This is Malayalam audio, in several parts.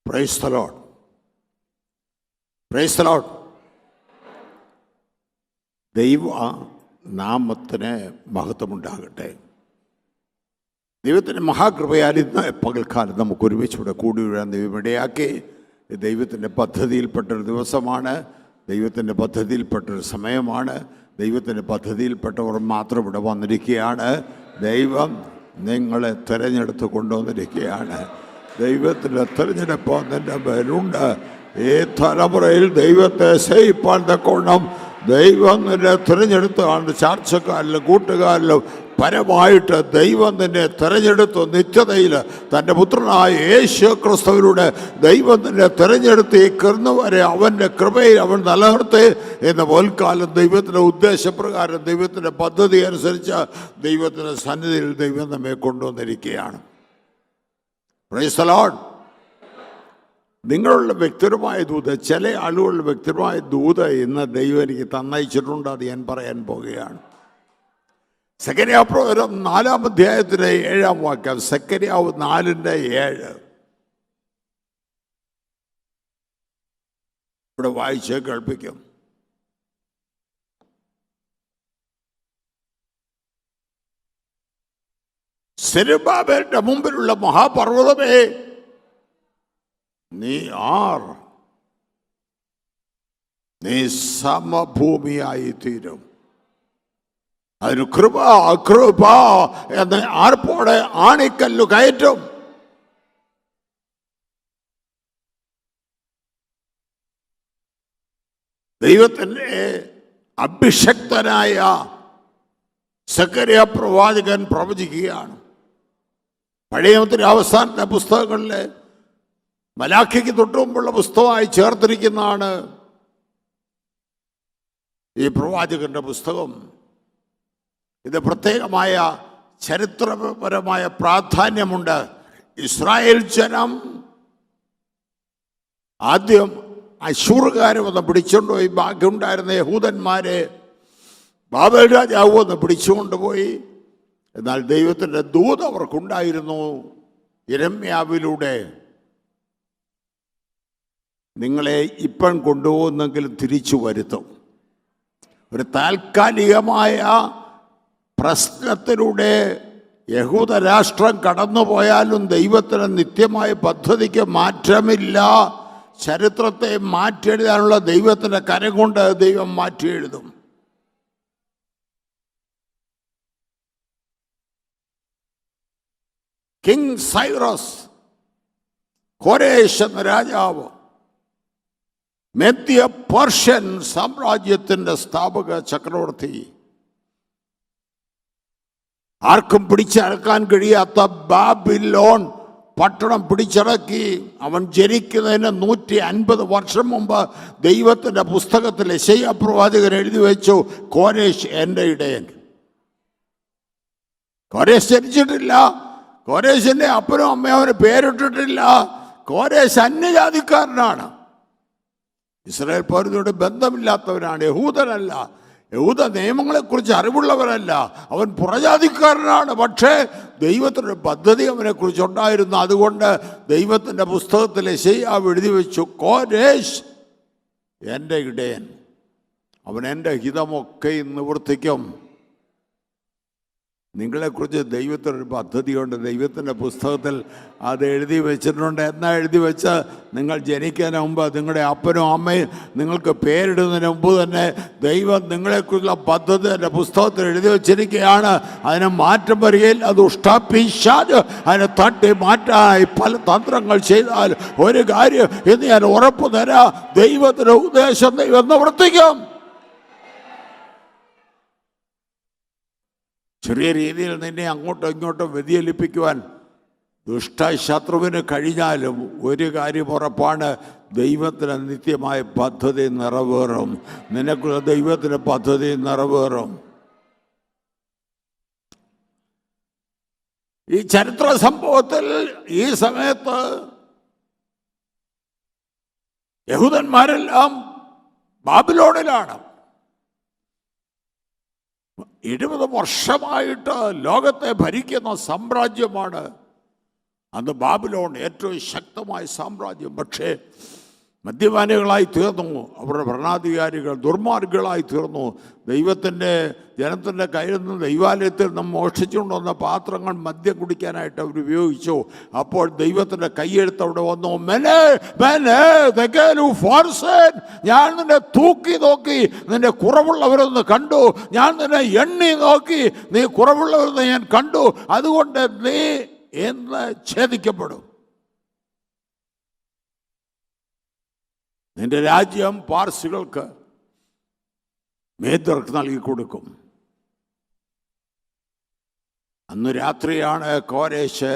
Praise the Lord. Praise the Lord. ദൈവ നാമത്തിന് മഹത്വമുണ്ടാകട്ടെ. ദൈവത്തിൻ്റെ മഹാകൃപയാൽ ഇന്ന് പകൽക്കാലം നമുക്ക് ഒരുമിച്ചിവിടെ കൂടി വരാൻ ദൈവം ഇടയാക്കി. ദൈവത്തിൻ്റെ പദ്ധതിയിൽപ്പെട്ടൊരു ദിവസമാണ്, ദൈവത്തിൻ്റെ പദ്ധതിയിൽപ്പെട്ടൊരു സമയമാണ്. ദൈവത്തിൻ്റെ പദ്ധതിയിൽപ്പെട്ടവർ മാത്രം ഇവിടെ വന്നിരിക്കുകയാണ്. ദൈവം നിങ്ങളെ തിരഞ്ഞെടുത്ത് കൊണ്ടുവന്നിരിക്കുകയാണ്. ദൈവത്തിൻ്റെ തിരഞ്ഞെടുപ്പ് നിൻ്റെ പേരുണ്ട്. ഈ തലമുറയിൽ ദൈവത്തെ സേവിപ്പാൻ തക്കോണം ദൈവം നിന്നെ തിരഞ്ഞെടുത്താണ്. ചാർച്ചക്കാരിലും കൂട്ടുകാരിലും പരമായിട്ട് ദൈവം നിന്നെ തിരഞ്ഞെടുത്തു. നിത്യതയിൽ തൻ്റെ പുത്രനായ യേശു ക്രിസ്തുവിലൂടെ ദൈവം നിന്നെ തിരഞ്ഞെടുത്ത് ഈ കൃന്നവരെ അവൻ്റെ കൃപയിൽ അവൻ നിലനിർത്തി. എന്ന പോൽക്കാലം ദൈവത്തിൻ്റെ ഉദ്ദേശപ്രകാരം ദൈവത്തിൻ്റെ പദ്ധതി അനുസരിച്ച് ദൈവത്തിൻ്റെ സന്നിധിയിൽ ദൈവം നമ്മെ കൊണ്ടുവന്നിരിക്കുകയാണ്. Praise the Lord. നിങ്ങളുടെ വ്യക്തിപരമായ ദൂത്, ചില ആളുകളുടെ വ്യക്തിപരമായ ദൂത് ഇന്ന് ദൈവം എനിക്ക് തന്നയച്ചിട്ടുണ്ട്. അത് ഞാൻ പറയാൻ പോകുകയാണ്. സെക്കരിയാവ് പ്രവചനം 4-ാം അധ്യായത്തിൻ്റെ 7-ാം വാക്യം. സെക്കരിയാവ് 4:7 ഇവിടെ വായിച്ച് കേൾപ്പിക്കും. സെരുബ്ബാബേലിന്റെ മുമ്പിലുള്ള മഹാപർവ്വതമേ, നീ ആർ, നീ സമഭൂമിയായി തീരും. അതിന് കൃപ അകൃപ എന്ന് ആർപ്പോടെ ആണിക്കല്ലു കയറ്റും. ദൈവത്തിൻ്റെ അഭിഷക്തനായ സെക്കരിയ പ്രവാചകൻ പ്രവചിക്കുകയാണ്. പഴയ നിയമത്തിൻ്റെ അവസാനത്തെ പുസ്തകങ്ങളിലെ മലാഖിക്ക് തൊട്ടുമുമ്പുള്ള പുസ്തകമായി ചേർത്തിരിക്കുന്നതാണ് ഈ പ്രവാചകന്റെ പുസ്തകം. ഇത് പ്രത്യേകമായ ചരിത്രപരമായ പ്രാധാന്യമുണ്ട്. ഇസ്രായേൽ ജനം ആദ്യം അശൂറുകാരെ വന്ന് പിടിച്ചുകൊണ്ടുപോയി. ബാക്കിയുണ്ടായിരുന്ന യഹൂദന്മാരെ ബാബേൽ രാജാവ് വന്ന് പിടിച്ചുകൊണ്ടുപോയി. എന്നാൽ ദൈവത്തിൻ്റെ ദൂത് അവർക്കുണ്ടായിരുന്നു. യിരെമ്യാവിലൂടെ നിങ്ങളെ ഇപ്പം കൊണ്ടുപോകുന്നെങ്കിലും തിരിച്ചു വരുത്തും. ഒരു താൽക്കാലികമായ പ്രശ്നത്തിലൂടെ യഹൂദ രാഷ്ട്രം കടന്നുപോയാലും ദൈവത്തിന് നിത്യമായ പദ്ധതിക്ക് മാറ്റമില്ല. ചരിത്രത്തെ മാറ്റിയെഴുതാനുള്ള ദൈവത്തിൻ്റെ കരം കൊണ്ട് ദൈവം മാറ്റിയെഴുതും. കിങ് സൈറസ്, കോരേശ് എന്ന രാജാവ്, മെദ്യ പേർഷ്യൻ സാമ്രാജ്യത്തിൻ്റെ സ്ഥാപക ചക്രവർത്തി, ആർക്കും പിടിച്ചടക്കാൻ കഴിയാത്ത ബാബിലോൺ പട്ടണം പിടിച്ചടക്കി. അവൻ ജനിക്കുന്നതിന് 150 വർഷം മുമ്പ് ദൈവത്തിൻ്റെ പുസ്തകത്തിൽ യെശയ്യാ പ്രവാചകൻ എഴുതി വെച്ചു, കോരേശ് എൻ്റെ ഇടയൻ. കോരേശ് ജനിച്ചിട്ടില്ല. കോരേശിൻ്റെ അപ്പനും അമ്മയും അവന് പേരിട്ടിട്ടില്ല. കോരേശ് അന്യജാതിക്കാരനാണ്. ഇസ്രായേൽ പൗരതയോട് ബന്ധമില്ലാത്തവനാണ്. യഹൂദനല്ല. യഹൂദ നിയമങ്ങളെക്കുറിച്ച് അറിവുള്ളവരല്ല. അവൻ പുറജാതിക്കാരനാണ്. പക്ഷേ ദൈവത്തിൻ്റെ പദ്ധതി അവനെക്കുറിച്ചുണ്ടായിരുന്നു. അതുകൊണ്ട് ദൈവത്തിൻ്റെ പുസ്തകത്തിൽ യെശയ്യാവ് എഴുതി വെച്ചു, കോരേശ് എൻ്റെ ഇടയൻ, അവൻ എൻ്റെ ഹിതമൊക്കെ നിവർത്തിക്കും. നിങ്ങളെക്കുറിച്ച് ദൈവത്തിനൊരു പദ്ധതിയുണ്ട്. ദൈവത്തിൻ്റെ പുസ്തകത്തിൽ അത് എഴുതി വെച്ചിട്ടുണ്ട്. എന്നാൽ എഴുതി വെച്ച് നിങ്ങൾ ജനിക്കുന്നതിന് മുമ്പ് നിങ്ങളുടെ അപ്പനും അമ്മയും നിങ്ങൾക്ക് പേരിടുന്നതിന് മുമ്പ് തന്നെ ദൈവം നിങ്ങളെക്കുറിച്ചുള്ള പദ്ധതി എൻ്റെ പുസ്തകത്തിൽ എഴുതി വെച്ചിരിക്കുകയാണ്. അതിന് മാറ്റം വരികയില്ല. അത് ദുഷ്ടപിശാച് അതിനെ തട്ടി മാറ്റാനായി പല തന്ത്രങ്ങൾ ചെയ്താൽ ഒരു കാര്യം എന്ന് ഞാൻ ഉറപ്പ് തരാം, ദൈവത്തിൻ്റെ ഉദ്ദേശം ദൈവം നിവർത്തിക്കും. ചെറിയ രീതിയിൽ നിന്നെ അങ്ങോട്ടും ഇങ്ങോട്ടും വ്യതിചലിപ്പിക്കുവാൻ ദുഷ്ടശത്രുവിന് കഴിഞ്ഞാലും ഒരു കാര്യം ഉറപ്പാണ്, ദൈവത്തിന് നിത്യമായ പദ്ധതി നിറവേറും. നിനക്കുള്ള ദൈവത്തിൻ്റെ പദ്ധതി നിറവേറും. ഈ ചരിത്ര സംഭവത്തിൽ ഈ സമയത്ത് യഹൂദന്മാരെല്ലാം ബാബിലോണിലാണ്. 70 വർഷമായിട്ട് ലോകത്തെ ഭരിക്കുന്ന സാമ്രാജ്യമാണ് അന്ന് ബാബിലോൺ ഏറ്റവും ശക്തമായ സാമ്രാജ്യം. പക്ഷേ മദ്യപാനികളായി തീർന്നു. അവരുടെ ഭരണാധികാരികൾ ദുർമാർഗികളായി തീർന്നു. ദൈവത്തിൻ്റെ ജനത്തിൻ്റെ കയ്യിൽ നിന്ന് ദൈവാലയത്തിൽ നിന്ന് മോഷ്ടിച്ചുകൊണ്ടുവന്ന പാത്രങ്ങൾ മദ്യം കുടിക്കാനായിട്ട് അവർ ഉപയോഗിച്ചു. അപ്പോൾ ദൈവത്തിൻ്റെ കൈയെടുത്ത് അവിടെ വന്നു. ഞാൻ നിന്നെ തൂക്കി നോക്കി, നിന്റെ കുറവുള്ളവരൊന്ന് കണ്ടു. ഞാൻ നിന്നെ എണ്ണി നോക്കി, നീ കുറവുള്ളവരെന്ന് ഞാൻ കണ്ടു. അതുകൊണ്ട് നീ എന്ന് ഛേദിക്കപ്പെടും. നിന്റെ രാജ്യം പാർസികൾക്ക്, മേദ്യർക്ക് നൽകിക്കൊടുക്കും. അന്ന് രാത്രിയാണ് കോരേശ്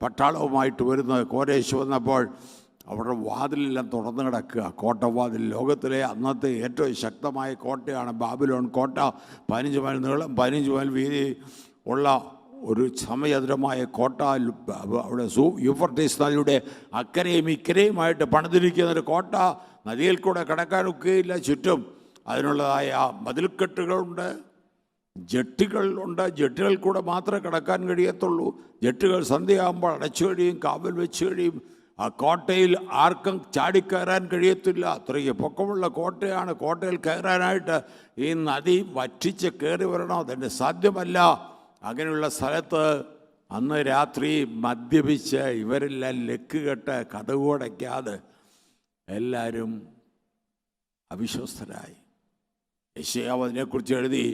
പട്ടാളവുമായിട്ട് വരുന്നത്. കോരേശ് വന്നപ്പോൾ അവരുടെ വാതിലെല്ലാം തുറന്നു കിടക്കുക. കോട്ടവാതിൽ, ലോകത്തിലെ അന്നത്തെ ഏറ്റവും ശക്തമായ കോട്ടയാണ് ബാബിലോൺ കോട്ട. 15 മൈൽ നീളം, 15 മൈൽ വീതി ഉള്ള ഒരു സമചതുരമായ കോട്ട. അവിടെ യൂഫ്രട്ടീസ് നദിയുടെ അക്കരയും ഇക്കരയുമായിട്ട് പണിതിരിക്കുന്ന ഒരു കോട്ട. നദിയിൽ കൂടെ കടക്കാനൊക്കെയില്ല. ചുറ്റും അതിനുള്ളതായ മതിൽക്കെട്ടുകളുണ്ട്, ജെട്ടികളുണ്ട്. ജെട്ടികൾ കൂടെ മാത്രമേ കടക്കാൻ കഴിയത്തുള്ളൂ. ജെട്ടുകൾ സന്ധ്യയാകുമ്പോൾ അടച്ചു കഴിയും, കാവൽ വെച്ച് കഴിയും. ആ കോട്ടയിൽ ആർക്കും ചാടിക്കയറാൻ കഴിയത്തില്ല. അത്രയ്ക്ക് പൊക്കമുള്ള കോട്ടയാണ്. കോട്ടയിൽ കയറാനായിട്ട് ഈ നദി വറ്റിച്ച് കയറി വരണം. അതിൻ്റെ സാധ്യമല്ല. അങ്ങനെയുള്ള സ്ഥലത്ത് അന്ന് രാത്രി മദ്യപിച്ച് ഇവരെല്ലാം ലക്ക് കെട്ട് കതകടയ്ക്കാതെ എല്ലാവരും അവിശ്വസ്തരായി. യെശയ്യാവ് അതിനെക്കുറിച്ച് എഴുതി,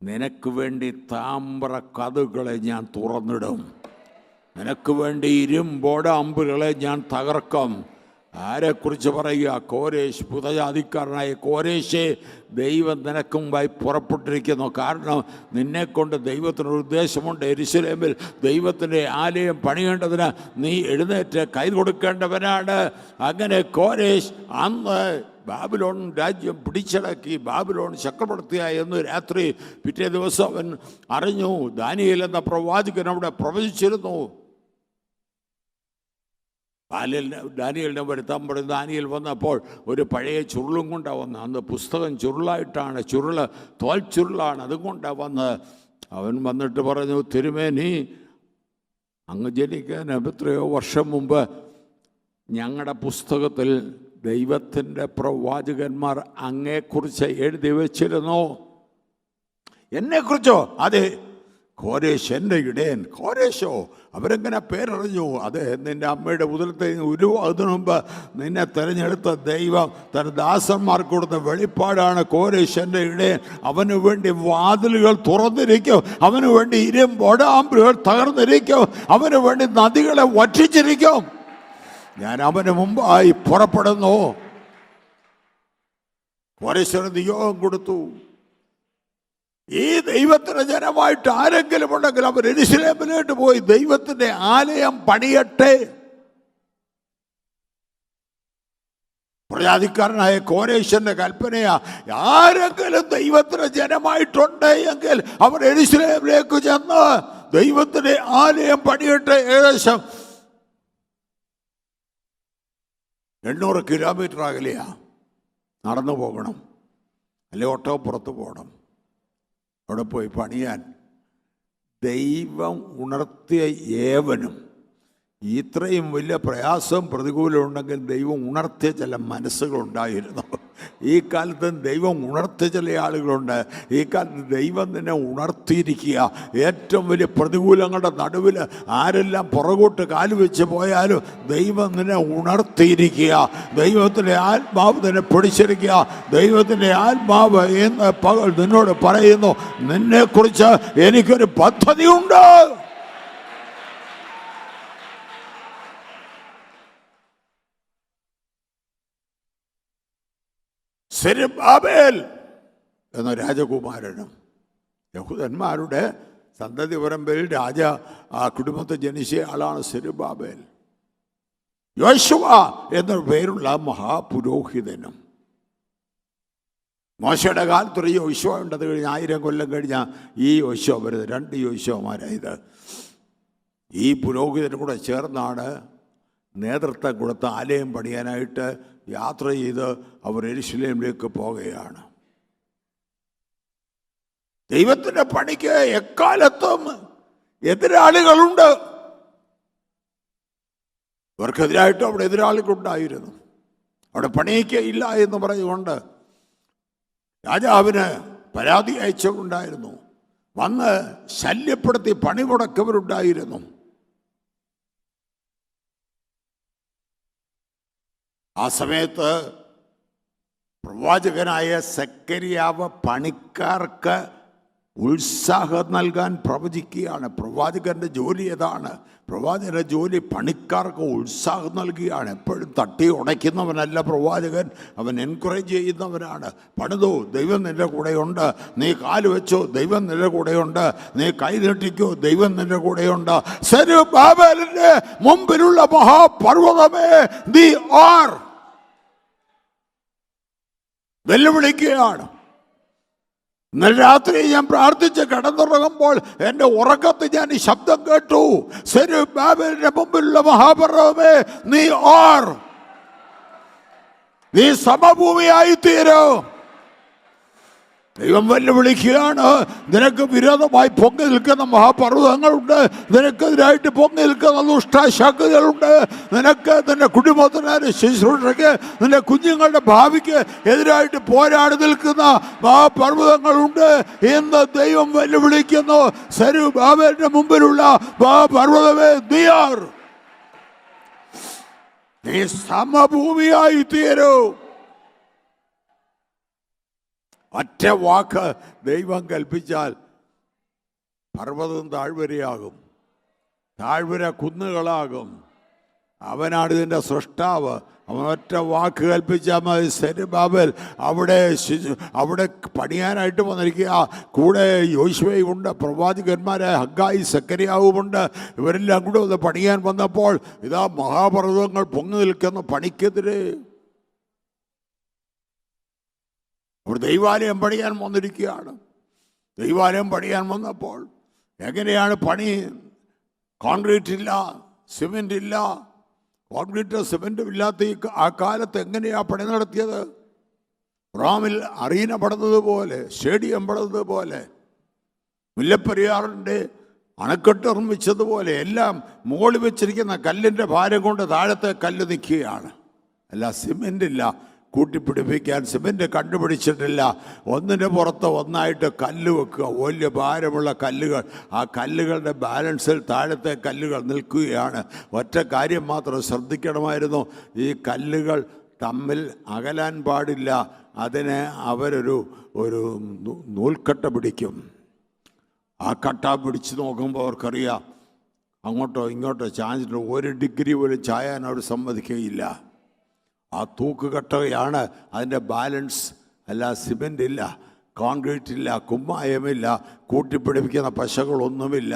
നിനക്ക് വേണ്ടി താമ്ര കതകുകളെ ഞാൻ തുറന്നിടും, നിനക്ക് വേണ്ടി ഇരുമ്പോടാമ്പുകളെ ഞാൻ തകർക്കും. ആരെക്കുറിച്ച് പറയുക? കോരേശ്, പുതജാതിക്കാരനായ കോരേശേ, ദൈവം നിനക്ക് മുമ്പായി പുറപ്പെട്ടിരിക്കുന്നു. കാരണം നിന്നെക്കൊണ്ട് ദൈവത്തിനൊരു ഉദ്ദേശമുണ്ട്. യെരൂശലേമിൽ ദൈവത്തിൻ്റെ ആലയം പണിയേണ്ടതിന് നീ എഴുന്നേറ്റ് കൈ കൊടുക്കേണ്ടവനാണ്. അങ്ങനെ കോരേശ് അന്ന് ബാബിലോൺ രാജ്യം പിടിച്ചടക്കി, ബാബിലോൺ ചക്രവർത്തിയായി എന്ന് രാത്രി. പിറ്റേ ദിവസം അവൻ അറിഞ്ഞു. ദാനിയേൽ എന്ന പ്രവാചകൻ അവിടെ പ്രവചിച്ചിരുന്നു. ദാനിയേലിനെ വരുത്താൻ പറയും. ദാനിയേൽ വന്നപ്പോൾ ഒരു പഴയ ചുരുളും കൊണ്ടാണ് വന്നത്. അന്ന് പുസ്തകം ചുരുളായിട്ടാണ്, ചുരുള് തോൽ ചുരുളാണ്, അതുകൊണ്ടാണ് വന്ന്. അവൻ വന്നിട്ട് പറഞ്ഞു, തിരുമേനി, അങ്ങ് ജനിക്കാൻ എത്രയോ വർഷം മുമ്പ് ഞങ്ങളുടെ പുസ്തകത്തിൽ ദൈവത്തിൻ്റെ പ്രവാചകന്മാർ അങ്ങയെക്കുറിച്ച് എഴുതി വച്ചിരുന്നു. എന്നെക്കുറിച്ചോ? അതെ, കോരേശ് എൻ്റെ ഇടയൻ. കോരേശോ? അവരെങ്ങനെ പേരറിഞ്ഞു? അത് നിൻ്റെ അമ്മയുടെ ഉദരത്തിൽ ഉരുവാകുന്നതിന് മുമ്പ് നിന്നെ തിരഞ്ഞെടുത്ത ദൈവം തൻ്റെ ദാസന്മാർക്ക് കൊടുത്ത വെളിപ്പാടാണ്. കോരേശ് എൻ്റെ ഇടയൻ, അവന് വേണ്ടി വാതിലുകൾ തുറന്നിരിക്കും, അവന് വേണ്ടി ഇരുമ്പോടാമ്പുകൾ തകർന്നിരിക്കും, അവന് വേണ്ടി നദികളെ വറ്റിച്ചിരിക്കും. ഞാൻ അവന് മുമ്പായി പുറപ്പെടുന്നു. കോരേശിന് നിയോഗം കൊടുത്തു. ഈ ദൈവത്തിൻ്റെ ജനമായിട്ട് ആരെങ്കിലും ഉണ്ടെങ്കിൽ അവർ യെരൂശലേമിലോട്ട് പോയി ദൈവത്തിൻ്റെ ആലയം പണിയട്ടെ. പ്രജാതിക്കാരനായ കോരേശന്റെ കൽപ്പനയാ, ആരെങ്കിലും ദൈവത്തിൻ്റെ ജനമായിട്ടുണ്ട് എങ്കിൽ അവർ യെരൂശലേമിലേക്ക് ചെന്ന് ദൈവത്തിൻ്റെ ആലയം പണിയട്ടെ. ഏകദേശം 800 കിലോമീറ്റർ അകലെയാ. നടന്നു പോകണം, അല്ലെ ഓട്ടോ പുറത്ത് പോകണം. അവിടെ പോയി പണിയാൻ ദൈവം ഉണർത്തിയ ഏവനും ഇത്രയും വലിയ പ്രയാസം പ്രതികൂലം ഉണ്ടെങ്കിൽ ദൈവം ഉണർത്തിയ ചില മനസ്സുകളുണ്ടായിരുന്നു. ഈ കാലത്ത് ദൈവം ഉണർത്തിയ ചില ആളുകളുണ്ട്. ഈ കാലത്ത് ദൈവം തന്നെ ഉണർത്തിയിരിക്കുക. ഏറ്റവും വലിയ പ്രതികൂലങ്ങളുടെ നടുവിൽ ആരെല്ലാം പുറകോട്ട് കാലുവെച്ച് പോയാലും ദൈവം നിന്നെ ഉണർത്തിയിരിക്കുക. ദൈവത്തിൻ്റെ ആത്മാവ് നിന്നെ പിടിച്ചിരിക്കുക. ദൈവത്തിൻ്റെ ആത്മാവ് എന്ന് പകൽ നിന്നോട് പറയുന്നു, നിന്നെക്കുറിച്ച് എനിക്കൊരു പദ്ധതിയുണ്ട്. സെരുബ്ബാബേൽ എന്ന രാജകുമാരനും യഹൂദന്മാരുടെ സന്തതി പരമ്പരയിൽ ആ കുടുംബത്തിൽ ജനിച്ച ആളാണ് സെരുബ്ബാബേൽ. യോശുവ എന്ന പേരുള്ള മഹാപുരോഹിതനും. മോശയുടെ കാലത്തൊരു യോശുവ ഉണ്ടത് കഴിഞ്ഞ് 1000 കൊല്ലം കഴിഞ്ഞാൽ ഈ യോശുവ വരുന്നത്. 2 യോശുവമാരായത്. ഈ പുരോഹിതനും കൂടെ ചേർന്നാണ് നേതൃത്വം കൊടുത്ത ആലയം പണിയാനായിട്ട് യാത്ര ചെയ്ത് അവർ യെരൂശലേമിലേക്ക് പോകുകയാണ്. ദൈവത്തിൻ്റെ പണിക്ക് എക്കാലത്തും എതിരാളികളുണ്ട്. ഇവർക്കെതിരായിട്ട് അവിടെ എതിരാളികളുണ്ടായിരുന്നു. അവിടെ പണിയിക്കയില്ല എന്ന് പറഞ്ഞുകൊണ്ട് രാജാവിന് പരാതി അയച്ചുകൊണ്ടായിരുന്നു. വന്ന് ശല്യപ്പെടുത്തി പണി മുടക്കവരുണ്ടായിരുന്നു. ആ സമയത്ത് പ്രവാചകനായ സെക്കരിയാവ് പണിക്കാർക്ക് ഉത്സാഹം നൽകാൻ പ്രവചിക്കുകയാണ്. പ്രവാചകന്റെ ജോലി ഏതാണ്? പ്രവാചകന്റെ ജോലി പണിക്കാർക്ക് ഉത്സാഹം നൽകുകയാണ്. എപ്പോഴും തട്ടി ഉടയ്ക്കുന്നവനല്ല പ്രവാചകൻ, അവൻ എൻകറേജ് ചെയ്യുന്നവനാണ്. പണിതോ, ദൈവം നിന്റെ കൂടെയുണ്ട്. നീ കാല് വെച്ചോ, ദൈവം നിന്റെ കൂടെയുണ്ട്. നീ കൈ നീട്ടിക്കോ, ദൈവം നിന്റെ കൂടെയുണ്ട്. സെരുബ്ബാബേലിന്റെ മുമ്പിലുള്ള മഹാപർവ്വതമേ, നീ ആർ വെല്ലുവിളിക്കുകയാണ്. ഇന്നലെ രാത്രി ഞാൻ പ്രാർത്ഥിച്ച് കിടന്നുറങ്ങുമ്പോൾ എൻ്റെ ഉറക്കത്തിൽ ഞാൻ ഈ ശബ്ദം കേട്ടു. സെരുബ്ബാബേലിന്റെ മുമ്പിലുള്ള മഹാപർവ്വതമേ, നീ ആർ, നീ സമഭൂമിയായി തീരൂ. ദൈവം വെല്ലുവിളിക്കുകയാണ്. നിനക്ക് വിരോധമായി പൊങ്ങി നിൽക്കുന്ന മഹാപർവ്വതങ്ങളുണ്ട്. നിനക്കെതിരായിട്ട് പൊങ്ങി നിൽക്കുന്ന ദുഷ്ടശക്തികളുണ്ട്. നിനക്ക് നിന്റെ കുടുംബത്തിന്, ശുശ്രൂഷയ്ക്ക്, നിന്റെ കുഞ്ഞുങ്ങളുടെ ഭാവിക്ക് എതിരായിട്ട് പോരാടി നിൽക്കുന്ന മഹാപർവ്വതങ്ങളുണ്ട് എന്ന് ദൈവം വെല്ലുവിളിക്കുന്നു. സെരുബ്ബാബേലിന്റെ മുമ്പിലുള്ള മഹാപർവ്വതമേ, നീ സമഭൂമിയായി തീരൂ. ഒറ്റ വാക്ക് ദൈവം കൽപ്പിച്ചാൽ പർവ്വതം താഴ്വരയാകും, താഴ്വര കുന്നുകളാകും. അവനാണ് ഇതിൻ്റെ സൃഷ്ടാവ്. അവൻ ഒറ്റ വാക്ക് കൽപ്പിച്ചാൽ മതി. സെരുബ്ബാബേൽ അവിടെ പണിയാനായിട്ട് വന്നിരിക്കുക. കൂടെ യോശുവയുമുണ്ട്, പ്രവാചകന്മാരെ ഹഗ്ഗായി സെക്കരിയാവുമുണ്ട്. ഇവരെല്ലാം കൂടെ ഒന്ന് പണിയാൻ വന്നപ്പോൾ ഇതാ മഹാപർവ്വതങ്ങൾ പൊങ്ങി നിൽക്കുന്ന പണിക്കെതിരെ അവർ ദൈവാലയം പണിയാൻ വന്നിരിക്കുകയാണ്. ദൈവാലയം പണിയാൻ വന്നപ്പോൾ എങ്ങനെയാണ് പണി? കോൺക്രീറ്റ് ഇല്ല, സിമെൻ്റ് ഇല്ല. കോൺക്രീറ്റും സിമെൻറ്റും ഇല്ലാത്ത ആ കാലത്ത് എങ്ങനെയാണ് പണി നടത്തിയത്? റോമിൽ അറീന പണിതതുപോലെ, സ്റ്റേഡിയം പണിതതുപോലെ, മുല്ലപ്പെരിയാറിൻ്റെ അണക്കെട്ട് നിർമ്മിച്ചതുപോലെ എല്ലാം മുകളിൽ വെച്ചിരിക്കുന്ന കല്ലിൻ്റെ ഭാരം കൊണ്ട് താഴത്തെ കല്ല് നിൽക്കുകയാണ്. അല്ല, സിമെൻ്റില്ല, കൂട്ടിപ്പിടിപ്പിക്കാൻ സിമെൻ്റ് കണ്ടുപിടിച്ചിട്ടില്ല. ഒന്നിൻ്റെ പുറത്ത് ഒന്നായിട്ട് കല്ല് വെക്കുക, വലിയ ഭാരമുള്ള കല്ലുകൾ. ആ കല്ലുകളുടെ ബാലൻസിൽ താഴത്തെ കല്ലുകൾ നിൽക്കുകയാണ്. ഒറ്റ കാര്യം മാത്രം ശ്രദ്ധിക്കണമായിരുന്നു, ഈ കല്ലുകൾ തമ്മിൽ അകലാൻ പാടില്ല. അതിന് അവരൊരു നൂൽക്കട്ട പിടിക്കും. ആ കട്ട പിടിച്ച് നോക്കുമ്പോൾ അവർക്കറിയാം അങ്ങോട്ടോ ഇങ്ങോട്ടോ ചാഞ്ചിട്ട് 1 ഡിഗ്രി പോലും ചായാൻ അവർ സമ്മതിക്കുകയില്ല. ആ തൂക്കുകട്ടയാണ് അതിൻ്റെ ബാലൻസ്. അല്ല, സിമെൻ്റ് ഇല്ല, കോൺക്രീറ്റ് ഇല്ല, കുമ്മായമില്ല, കൂട്ടിപ്പിടിപ്പിക്കുന്ന പശകളൊന്നുമില്ല.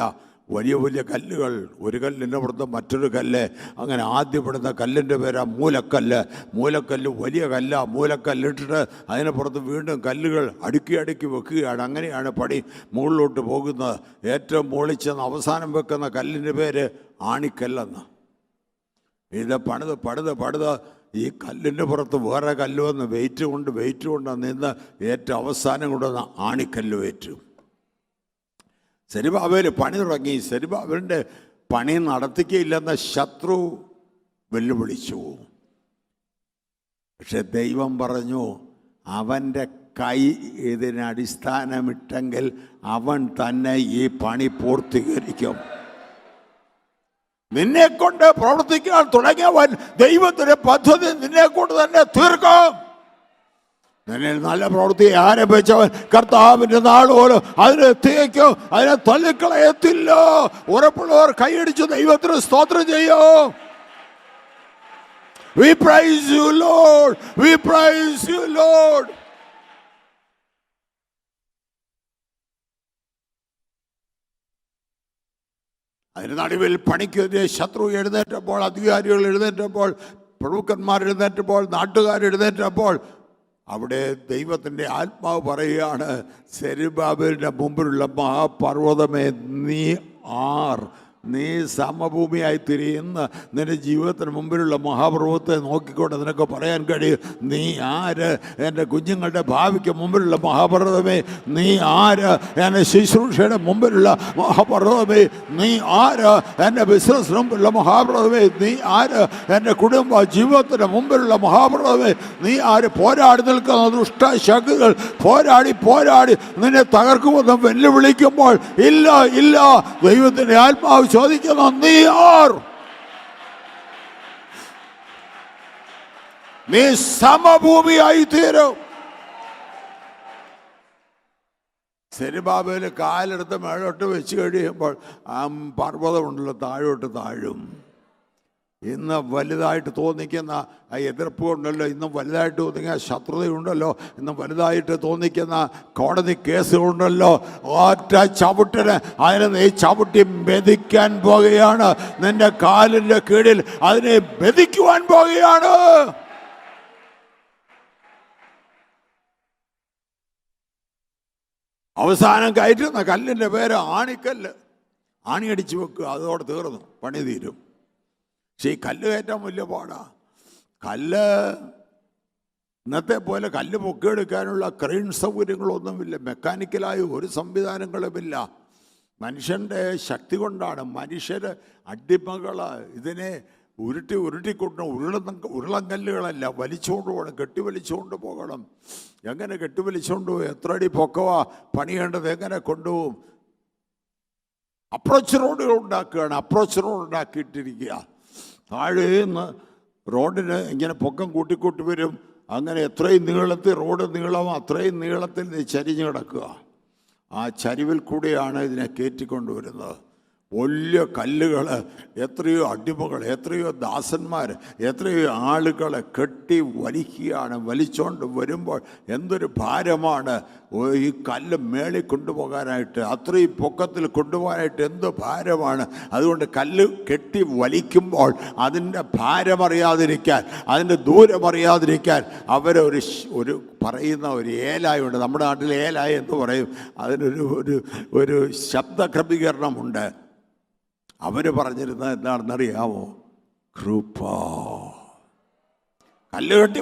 വലിയ വലിയ കല്ലുകൾ, ഒരു കല്ലിൻ്റെ പുറത്ത് മറ്റൊരു കല്ല്. അങ്ങനെ ആദ്യപ്പെടുന്ന കല്ലിൻ്റെ പേരാ മൂലക്കല്ല്. മൂലക്കല്ല് വലിയ കല്ല. മൂലക്കല്ലിട്ടിട്ട് അതിന് പുറത്ത് വീണ്ടും കല്ലുകൾ അടുക്കി അടുക്കി വെക്കുകയാണ്. അങ്ങനെയാണ് പണി മുകളിലോട്ട് പോകുന്നത്. ഏറ്റവും മുകളിൽ ചെന്ന് അവസാനം വെക്കുന്ന കല്ലിൻ്റെ പേര് ആണിക്കല്ലെന്ന്. ഇത് പണിത് ഈ കല്ലിൻ്റെ പുറത്ത് വേറെ കല്ല് വന്ന് വെയിറ്റ് കൊണ്ട് നിന്ന് ഏറ്റവും അവസാനം കൊണ്ടുവന്ന് ആണിക്കല്ല് വെച്ചു. സെരുബ്ബാബേൽ പണി തുടങ്ങി. സെരുബ്ബാബേലിൻ്റെ പണി നടത്തിക്കയില്ലെന്ന ശത്രു വെല്ലുവിളിച്ചു. പക്ഷെ ദൈവം പറഞ്ഞു, അവൻ്റെ കൈ ഇതിനടിസ്ഥാനമിട്ടെങ്കിൽ അവൻ തന്നെ ഈ പണി പൂർത്തീകരിക്കും. നിന്നെ കൊണ്ട് പ്രവർത്തിക്കാൻ തുടങ്ങിയവൻ ദൈവത്തിന്റെ പദ്ധതി നിന്നെ കൊണ്ട് തന്നെ തീർക്കും. നിന്നെ നല്ല പ്രവൃത്തി ആരംഭിച്ചവൻ കർത്താവിന്റെ നാൾ പോലും അതിനെ എത്തിയേക്കും, അതിനെ തള്ളിക്കളയത്തില്ല. ഉറപ്പുള്ളവർ കൈയടിച്ച് ദൈവത്തിന് സ്തോത്രം ചെയ്യോ. We praise you, Lord. We praise you, Lord. അതിന് നടുവിൽ പണിക്കെതിരെ ശത്രു എഴുന്നേറ്റപ്പോൾ, അധികാരികൾ എഴുന്നേറ്റപ്പോൾ, പ്രഭുക്കന്മാർ എഴുന്നേറ്റപ്പോൾ, നാട്ടുകാർ എഴുന്നേറ്റപ്പോൾ അവിടെ ദൈവത്തിൻ്റെ ആത്മാവ് പറയുകയാണ്, സെരുബ്ബാബേലിൻ്റെ മുമ്പിലുള്ള മഹാപർവ്വതമേ, നീ ആർ നീ സമഭൂമിയായി തിരിയുന്ന നിന്റെ ജീവിതത്തിന് മുമ്പിലുള്ള മഹാപർവ്വത്തെ നോക്കിക്കൊണ്ട് നിനക്ക് പറയാൻ കഴിയും, നീ ആര്? എൻ്റെ കുഞ്ഞുങ്ങളുടെ ഭാവിക്ക് മുമ്പിലുള്ള മഹാപർവ്വതമേ നീ ആര്? എൻ്റെ ശുശ്രൂഷയുടെ മുമ്പിലുള്ള മഹാപർവ്വതമേ നീ ആര്? എൻ്റെ ബിസിനസ്സിന് മുമ്പിലുള്ള മഹാപർവ്വതമേ നീ ആര്? എൻ്റെ കുടുംബ ജീവിതത്തിന് മുമ്പിലുള്ള മഹാപർവ്വതമേ നീ ആര്? പോരാടി നിൽക്കുന്ന ദുഷ്ടശക്തികൾ പോരാടി നിന്നെ തകർക്കുമെന്ന് വെല്ലുവിളിക്കുമ്പോൾ ഇല്ല ഇല്ല, ദൈവത്തിൻ്റെ ആത്മാവ് ചോദിക്കുന്നു, നീ ആർ? നീ സമഭൂമിയായി തീരും. സെരുബ്ബാബേൽ കാലെടുത്ത് മേളോട്ട് വെച്ച് കഴിയുമ്പോൾ ആ പർവ്വതമുണ്ടല്ലോ താഴോട്ട് താഴും. ഇന്ന് വലുതായിട്ട് തോന്നിക്കുന്ന ആ എതിർപ്പ് ഉണ്ടല്ലോ, ഇന്നും വലുതായിട്ട് തോന്നിക്കുന്ന ശത്രുതയുണ്ടല്ലോ, ഇന്നും വലുതായിട്ട് തോന്നിക്കുന്ന കോടതി കേസുകളുണ്ടല്ലോ, ഒറ്റ ചവിട്ടിന് അതിനെ നീ ചവിട്ടി മെതിക്കാൻ പോകുകയാണ്. നിന്റെ കാലിൻ്റെ കീഴിൽ അതിനെ മെതിക്കുവാൻ പോകുകയാണ്. അവസാനം കയറ്റുന്ന കല്ലിൻ്റെ പേര് ആണിക്കല്ല്. ആണിയടിച്ച് വെക്കുക, അതോടെ തീർന്നു, പണി തീരും. പക്ഷേ ഈ കല്ല് കയറ്റാൻ വലിയ പാടാ. കല്ല് ഇന്നത്തെ പോലെ കല്ല് പൊക്കിയെടുക്കാനുള്ള ക്രെയിൻ സൗകര്യങ്ങളൊന്നുമില്ല, മെക്കാനിക്കലായ ഒരു സംവിധാനങ്ങളുമില്ല. മനുഷ്യൻ്റെ ശക്തി കൊണ്ടാണ്. മനുഷ്യർ അടിമകൾ ഇതിനെ ഉരുട്ടിക്കൊണ്ട് ഉരുളങ്കല്ലുകളല്ല വലിച്ചുകൊണ്ട് പോകണം, കെട്ടിവലിച്ചുകൊണ്ട് പോകണം. എങ്ങനെ കെട്ടിവലിച്ചുകൊണ്ട് പോകും? എത്ര അടി പൊക്കവാ പണിയേണ്ടത്? എങ്ങനെ കൊണ്ടുപോകും? അപ്രോച്ച് റോഡുകൾ ഉണ്ടാക്കുകയാണ്. അപ്രോച്ച് റോഡ് ഉണ്ടാക്കിയിട്ടിരിക്കുക. താഴെ നിന്ന് റോഡിന് ഇങ്ങനെ പൊക്കം കൂട്ടിക്കൂട്ടി വരും. അങ്ങനെ എത്രയും നീളത്തിൽ റോഡ് നീളമോ അത്രയും നീളത്തിൽ ചരിഞ്ഞ് കിടക്കുക. ആ ചരിവിൽ കൂടെയാണ് ഇതിനെ കയറ്റിക്കൊണ്ടുവരുന്നത്. വലിയ കല്ലുകൾ, എത്രയോ അടിമകൾ, എത്രയോ ദാസന്മാർ, എത്രയോ ആളുകളെ കെട്ടി വലിക്കുകയാണ്. വലിച്ചുകൊണ്ട് വരുമ്പോൾ എന്തൊരു ഭാരമാണ് ഈ കല്ല് മേളിൽ കൊണ്ടുപോകാനായിട്ട്, അത്രയും പൊക്കത്തിൽ കൊണ്ടുപോകാനായിട്ട് എന്ത് ഭാരമാണ്. അതുകൊണ്ട് കല്ല് കെട്ടി വലിക്കുമ്പോൾ അതിൻ്റെ ഭാരമറിയാതിരിക്കാൻ, അതിൻ്റെ ദൂരമറിയാതിരിക്കാൻ ഒരു പറയുന്ന ഒരു ഏലായുണ്ട്. നമ്മുടെ നാട്ടിൽ ഏലായ എന്ന് പറയും. അതിനൊരു ശബ്ദ ക്രമീകരണമുണ്ട്. അവർ പറഞ്ഞിരുന്നത് എന്താണെന്നറിയാമോ? കൃപ. കല്ല് കെട്ടി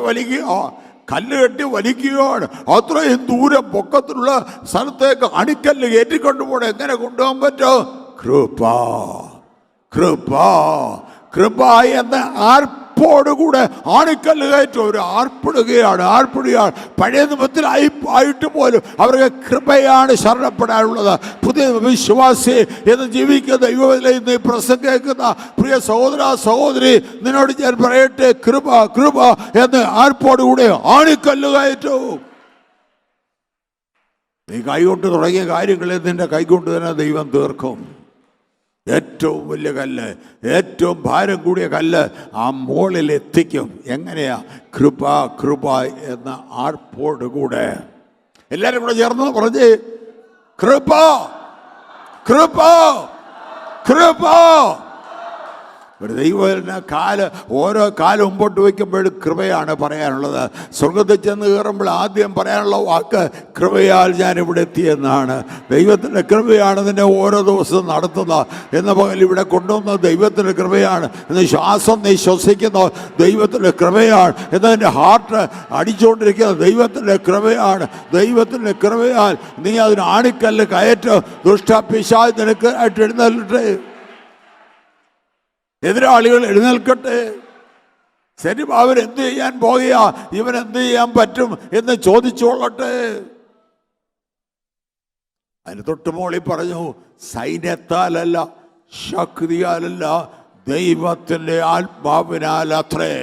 വലിക്കുകയാണ്. അത്രയും ദൂരം പൊക്കത്തിലുള്ള സ്ഥലത്തേക്ക് അണിക്കല്ല് കയറ്റിക്കൊണ്ടു പോകണം. എങ്ങനെ കൊണ്ടുപോകാൻ പറ്റുമോ? കൃപ എന്ന ആർപ്പോടുകൂടെ ആണിക്കല്ല് കയറ്റും. അവർ ആർപ്പിടുകയാണ്. പഴയ നിയമത്തിലായിട്ട് പോലും അവർക്ക് കൃപയാണ് ശരണപ്പെടാനുള്ളത്. പുതിയ വിശ്വാസി എന്ന് ജീവിക്കുന്ന ദൈവത്തിലെ നീ പ്രസംഗം കേൾക്കുന്ന പ്രിയ സഹോദര സഹോദരി, നിന്നോട് ഞാൻ പറയട്ടെ, കൃപ എന്ന് ആർപ്പോടുകൂടെ ആണിക്കല്ല് കയറ്റും. നീ കൈകൊണ്ട് തുടങ്ങിയ കാര്യങ്ങളെ നിന്റെ കൈകൊണ്ട് തന്നെ ദൈവം തീർക്കും. ഏറ്റവും വലിയ കല്ല്, ഏറ്റവും ഭാരം കൂടിയ കല്ല് ആ മോളിൽ എത്തിക്കും. എങ്ങനെയാ? കൃപ എന്ന ആർപ്പോടുകൂടെ. എല്ലാവരും കൂടെ ചേർന്ന് പറഞ്ഞ് കൃപ. ഒരു ദൈവത്തിന് ഓരോ കാലം മുമ്പോട്ട് വയ്ക്കുമ്പോഴും കൃപയാണ് പറയാനുള്ളത്. സ്വർഗത്തിൽ ചെന്ന് കയറുമ്പോൾ ആദ്യം പറയാനുള്ള വാക്ക് കൃപയാൽ ഞാനിവിടെ എത്തിയെന്നാണ്. ദൈവത്തിൻ്റെ കൃപയാണ് നിന്നെ ഓരോ ദിവസവും നടത്തുന്നത്. എന്ന പകൽ ഇവിടെ കൊണ്ടുവന്ന ദൈവത്തിൻ്റെ കൃപയാണ്. എന്ന് ശ്വാസം നീ ശ്വസിക്കുന്ന ദൈവത്തിൻ്റെ കൃപയാണ്. എന്നതിൻ്റെ ഹാർട്ട് അടിച്ചുകൊണ്ടിരിക്കുന്ന ദൈവത്തിൻ്റെ കൃപയാൽ നീ അതിന് ആണിക്കല്ല് കയറ്റ്. ദുഷ്ടപിശാച് നിനക്ക് ആയിട്ട് എഴുന്നേൽക്കട്ടെ, എതിരാളികൾ എഴുന്നേൽക്കട്ടെ. സെരുബ്ബാബേൽ എന്ത് ചെയ്യാൻ പോകുക? ഇവൻ എന്ത് ചെയ്യാൻ പറ്റും എന്ന് ചോദിച്ചോളട്ടെ. അതിന് തൊട്ടുമോളി പറഞ്ഞു, സൈന്യത്താലല്ല, ശക്തിയാലല്ല, ദൈവത്തിൻ്റെ ആത്മാവിനാൽ അത്രേ.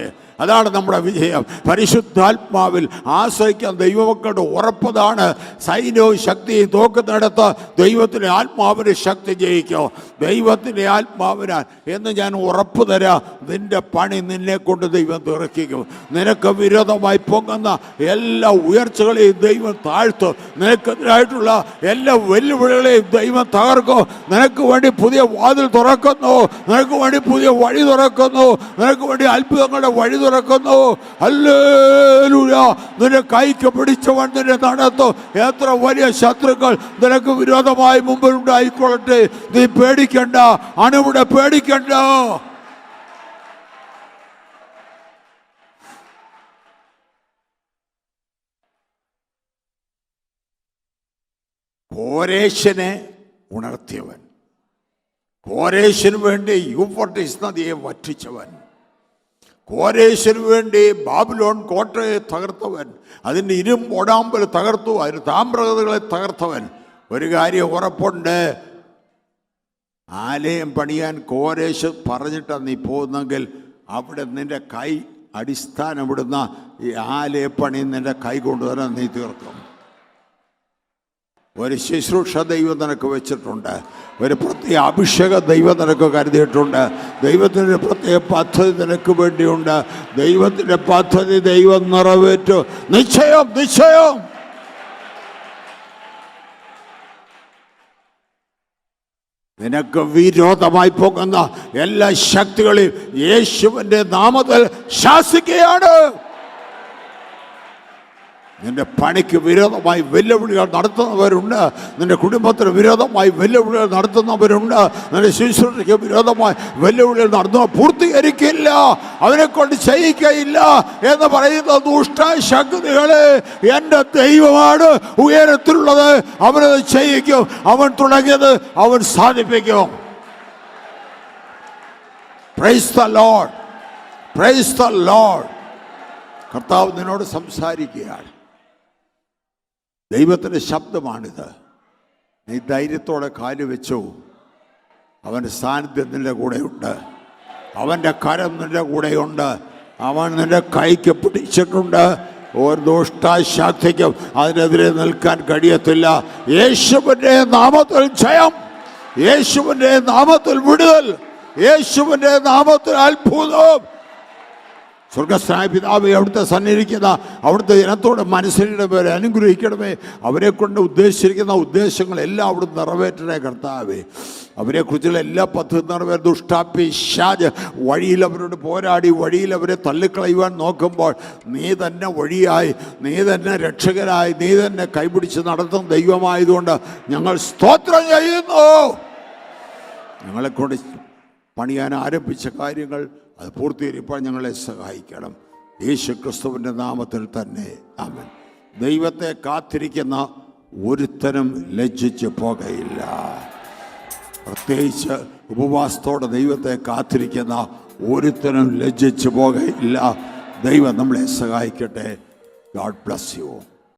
അതാണ് നമ്മുടെ വിജയം. പരിശുദ്ധാത്മാവിൽ ആശ്രയിക്കാൻ ദൈവമക്കളുടെ ഉറപ്പതാണ്. സൈന്യവും ശക്തിയും തോക്കുന്നിടത്ത് ദൈവത്തിൻ്റെ ആത്മാവിന് ശക്തി ജയിക്കും. ദൈവത്തിൻ്റെ ആത്മാവിനാൽ എന്ന് ഞാൻ ഉറപ്പ് തരാം, നിന്റെ പണി നിന്നെ കൊണ്ട് ദൈവം തീർക്കും. നിനക്ക് വിരോധമായി പൊങ്ങുന്ന എല്ലാ ഉയർച്ചകളെയും ദൈവം താഴ്ത്തും. നിനക്കെതിരായിട്ടുള്ള എല്ലാ വെല്ലുവിളികളെയും ദൈവം തകർക്കും. നിനക്ക് വേണ്ടി പുതിയ വാതിൽ തുറക്കുന്നു, നിനക്ക് വേണ്ടി പുതിയ വഴി തുറക്കുന്നു, നിനക്ക് വേണ്ടി അത്ഭുതങ്ങളുടെ വഴി തുറക്കുന്നു. ഹല്ലേലൂയ. നിന്റെ കൈക്ക് പിടിച്ചവൻ നിന്നെ നടത്തും. എത്ര വലിയ ശത്രുക്കൾ നിനക്ക് വിരോധമായി മുമ്പിലുണ്ടായിക്കൊള്ളട്ടെ, നീ പേടിക്കണ്ട, അണുവിടെ പേടിക്കണ്ട. കോരേശനെ ഉണർത്തിയവൻ, കോരേശിന് വേണ്ടി യൂഫ്രട്ടീസ് നദിയെ വറ്റിച്ചവൻ, കോരേശിന് വേണ്ടി ബാബിലോൺ കോട്ടയെ തകർത്തവൻ, അതിൻ്റെ ഇരുമ്പൊടാമ്പൽ തകർത്തു, അതിന് താമ്രകഥകളെ തകർത്തവൻ. ഒരു കാര്യം ഉറപ്പുണ്ട്, ആലയം പണിയാൻ കോരേശ് പറഞ്ഞിട്ടാണ് നീ പോകുന്നെങ്കിൽ അവിടെ നിന്റെ കൈ അടിസ്ഥാനം ഇടുന്ന ഈ ആലയപ്പണി നിന്റെ കൈ കൊണ്ടുവരാൻ നീ തീർക്കും. ഒരു ശുശ്രൂഷ ദൈവം നിനക്ക് വെച്ചിട്ടുണ്ട്, ഒരു പ്രത്യേക അഭിഷേക ദൈവം നിനക്ക് കരുതിയിട്ടുണ്ട്, ദൈവത്തിൻ്റെ പ്രത്യേക പദ്ധതി നിനക്ക് വേണ്ടിയുണ്ട്. ദൈവത്തിൻ്റെ പദ്ധതി ദൈവം നിറവേറ്റും, നിശ്ചയം നിശ്ചയം. നിനക്ക് വിരോധമായി പോകുന്ന എല്ലാ ശക്തികളെയും യേശുവിൻ്റെ നാമത്തിൽ ശാസിക്കുകയാണ്. നിന്റെ പണിക്ക് വിരോധമായി വെല്ലുവിളികൾ നടത്തുന്നവരുണ്ട്, നിന്റെ കുടുംബത്തിന് വിരോധമായി വെല്ലുവിളികൾ നടത്തുന്നവരുണ്ട്, നിന്റെ ശുശ്രൂഷയ്ക്ക് വിരോധമായി വെല്ലുവിളികൾ നടത്തുന്ന പൂർത്തീകരിക്കില്ല, അവനെ കൊണ്ട് ചെയ്യിക്കയില്ല എന്ന് പറയുന്ന ദുഷ്ട ശക്തികളെ എൻ്റെ ദൈവമാണ് ഉയരത്തിലുള്ളത്. അവനത് ചെയ്യിക്കും, അവൻ തുടങ്ങിയത് അവൻ സാധിപ്പിക്കും. Praise the lord, praise the lord. കർത്താവ് നിന്നോട് സംസാരിക്കുകയാണ്. ദൈവത്തിൻ്റെ ശബ്ദമാണിത്. നീ ധൈര്യത്തോടെ കാല് വെച്ചു. അവൻ്റെ സാന്നിധ്യം നിൻ്റെ കൂടെയുണ്ട്, അവൻ്റെ കരം നിൻ്റെ കൂടെയുണ്ട്, അവൻ നിൻ്റെ കൈക്ക് പിടിച്ചിട്ടുണ്ട്. ഒരു ദുഷ്ടശക്തിക്കും അതിനെതിരെ നിൽക്കാൻ കഴിയത്തില്ല. യേശുവിൻ്റെ നാമത്തിൽ ജയം, യേശുവിൻ്റെ നാമത്തിൽ വിടുതൽ, യേശുവിൻ്റെ നാമത്തിൽ അത്ഭുതം. സ്വർഗസ്ഥനായ പിതാവേ, അവിടുത്തെ സന്നിധിക്കുന്ന അവിടുത്തെ ജനത്തോട് മനസ്സിലിടവരെ അനുഗ്രഹിക്കണമേ. അവരെ കൊണ്ട് ഉദ്ദേശിച്ചിരിക്കുന്ന ഉദ്ദേശങ്ങളെല്ലാം അവിടുന്ന് നിറവേറ്റണേ കർത്താവേ. അവരെക്കുറിച്ചുള്ള എല്ലാ പദ്ധതി നിറവേറ്റ ദുഷ്ടാപിശാച് വഴിയിൽ അവരോട് പോരാടി വഴിയിൽ അവരെ തള്ളിക്കളയുവാൻ നോക്കുമ്പോൾ നീ തന്നെ വഴിയായി, നീ തന്നെ രക്ഷകനായി, നീ തന്നെ കൈപിടിച്ച് നടത്തുന്ന ദൈവമായതുകൊണ്ട് ഞങ്ങൾ സ്തോത്രം ചെയ്യുന്നു. ഞങ്ങളെക്കൊണ്ട് പണിയാൻ ആരംഭിച്ച കാര്യങ്ങൾ അത് പൂർത്തീകരിക്കാൻ ഞങ്ങളെ സഹായിക്കണം. യേശു ക്രിസ്തുവിൻ്റെ നാമത്തിൽ തന്നെ ആമേൻ. ദൈവത്തെ കാത്തിരിക്കുന്ന ഒരുത്തനും ലജ്ജിച്ച് പോകയില്ല. പ്രത്യേകിച്ച് ഉപവാസത്തോടെ ദൈവത്തെ കാത്തിരിക്കുന്ന ഒരുത്തനും ലജ്ജിച്ച് പോകയില്ല. ദൈവം നമ്മളെ സഹായിക്കട്ടെ. God bless you.